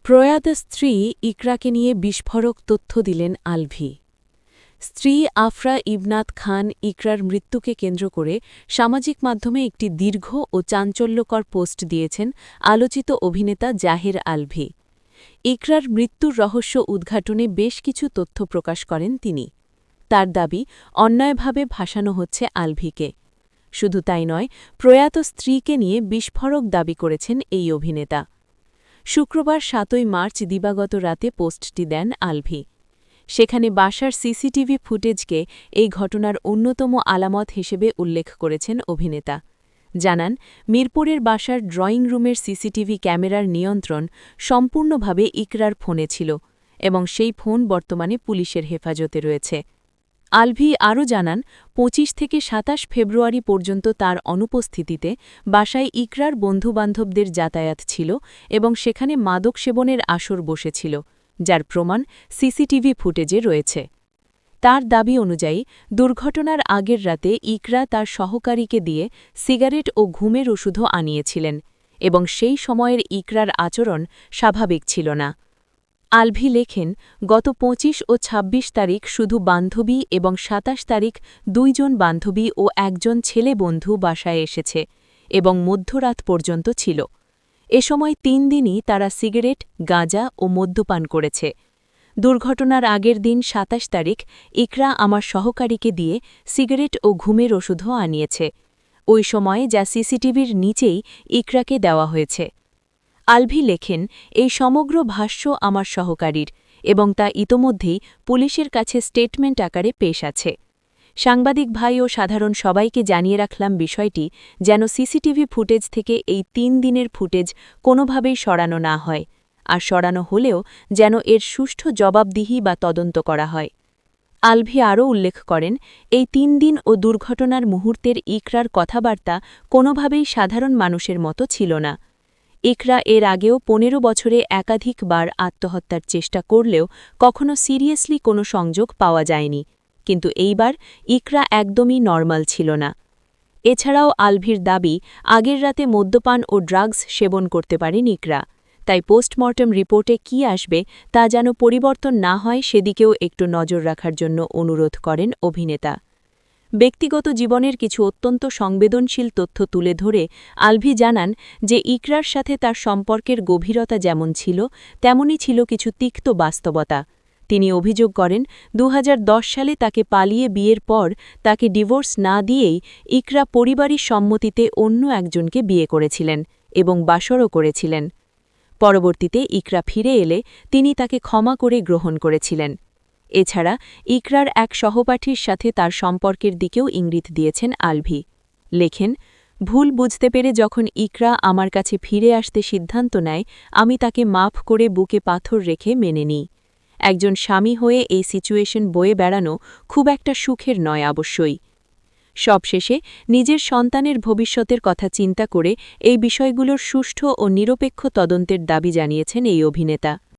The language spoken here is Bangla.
প্রয়াত স্ত্রী ইকরাকে নিয়ে বিস্ফোরক তথ্য দিলেন আলভি। স্ত্রী আফরা ইবনাত খান ইকরার মৃত্যুকে কেন্দ্র করে সামাজিক মাধ্যমে একটি দীর্ঘ ও চাঞ্চল্যকর পোস্ট দিয়েছেন আলোচিত অভিনেতা জাহের আলভি। ইকরার মৃত্যুর রহস্য উদ্ঘাটনে বেশ কিছু তথ্য প্রকাশ করেন তিনি। তার দাবি, অন্যায়ভাবে ভাসানো হচ্ছে আলভিকে। শুধু তাই নয়, প্রয়াত স্ত্রীকে নিয়ে বিস্ফোরক দাবি করেছেন এই অভিনেতা। শুক্রবার ৭ মার্চ দিবাগত রাতে পোস্টটি দেন আলভি। সেখানে বাসার সিসিটিভি ফুটেজকে এই ঘটনার অন্যতম আলামত হিসেবে উল্লেখ করেছেন অভিনেতা। জানান, মিরপুরের বাসার ড্রয়িং রুমের সিসিটিভি ক্যামেরার নিয়ন্ত্রণ সম্পূর্ণভাবে ইকরার ফোনে ছিল এবং সেই ফোন বর্তমানে পুলিশের হেফাজতে রয়েছে। আলভি আরও জানান, ২৫ থেকে ২৭ ফেব্রুয়ারি পর্যন্ত তার অনুপস্থিতিতে বাসায় ইকরার বন্ধুবান্ধবদের যাতায়াত ছিল এবং সেখানে মাদক সেবনের আসর বসেছিল, যার প্রমাণ সিসিটিভি ফুটেজে রয়েছে। তার দাবি অনুযায়ী, দুর্ঘটনার আগের রাতে ইকরা তার সহকারীকে দিয়ে সিগারেট ও ঘুমের ওষুধও আনিয়েছিলেন এবং সেই সময়ের ইকরার আচরণ স্বাভাবিক ছিল না। আলভি লেখেন, গত ২৫ ও ২৬ তারিখ শুধু বান্ধবী এবং ২৭ তারিখ ২ জন বান্ধবী ও একজন ছেলে বন্ধু বাসায় এসেছে এবং মধ্যরাত পর্যন্ত ছিল। এ সময় ৩ দিনই তারা সিগারেট, গাঁজা ও মদ্যপান করেছে। দুর্ঘটনার আগের দিন ২৭ তারিখ ইকরা আমার সহকারীকে দিয়ে সিগারেট ও ঘুমের ওষুধও আনিয়েছে। ওই সময়ে যা সিসিটিভির নিচেই ইকরাকে দেওয়া হয়েছে। আলভি লেখেন, এই সমগ্র ভাষ্য আমার সহকারীর এবং তা ইতোমধ্যেই পুলিশের কাছে স্টেটমেন্ট আকারে পেশ আছে। সাংবাদিক ভাই ও সাধারণ সবাইকে জানিয়ে রাখলাম বিষয়টি যেন সিসিটিভি ফুটেজ থেকে এই ৩ দিনের ফুটেজ কোনোভাবেই সরানো না হয়, আর সরানো হলেও যেন এর সুষ্ঠু জবাবদিহি বা তদন্ত করা হয়। আলভি আরও উল্লেখ করেন, এই ৩ দিন ও দুর্ঘটনার মুহূর্তের ইকরার কথাবার্তা কোনোভাবেই সাধারণ মানুষের মতো ছিল না। ইকরা এর আগেও ১৫ বছরে একাধিকবার আত্মহত্যার চেষ্টা করলেও কখনো সিরিয়াসলি কোনো সংযোগ পাওয়া যায়নি, কিন্তু এইবার ইকরা একদমই নরমাল ছিল না। এছাড়াও আলভির দাবি, আগের রাতে মদ্যপান ও ড্রাগস সেবন করতে পারেন ইকরা, তাই পোস্টমর্টম রিপোর্টে কী আসবে তা যেন পরিবর্তন না হয় সেদিকেও একটু নজর রাখার জন্য অনুরোধ করেন অভিনেতা। ব্যক্তিগত জীবনের কিছু অত্যন্ত সংবেদনশীল তথ্য তুলে ধরে আলভি জানান যে ইকরার সাথে তার সম্পর্কের গভীরতা যেমন ছিল, তেমনই ছিল কিছু তিক্ত বাস্তবতা। তিনি অভিযোগ করেন, ২০১০ সালে তাকে পালিয়ে বিয়ের পর তাকে ডিভোর্স না দিয়েই ইকরা পরিবারের সম্মতিতে অন্য একজনকে বিয়ে করেছিলেন এবং বাসরও করেছিলেন। পরবর্তীতে ইকরা ফিরে এলে তিনি তাকে ক্ষমা করে গ্রহণ করেছিলেন। এছাড়া ইকরার এক সহপাঠীর সাথে তার সম্পর্কের দিকেও ইঙ্গিত দিয়েছেন আলভি। লেখেন, ভুল বুঝতে পেরে যখন ইকরা আমার কাছে ফিরে আসতে সিদ্ধান্ত নেয়, আমি তাকে মাফ করে বুকে পাথর রেখে মেনে নিই। একজন স্বামী হয়ে এই সিচুয়েশন বয়ে বেড়ানো খুব একটা সুখের নয় অবশ্যই। সবশেষে নিজের সন্তানের ভবিষ্যতের কথা চিন্তা করে এই বিষয়গুলোর সুষ্ঠু ও নিরপেক্ষ তদন্তের দাবি জানিয়েছেন এই অভিনেতা।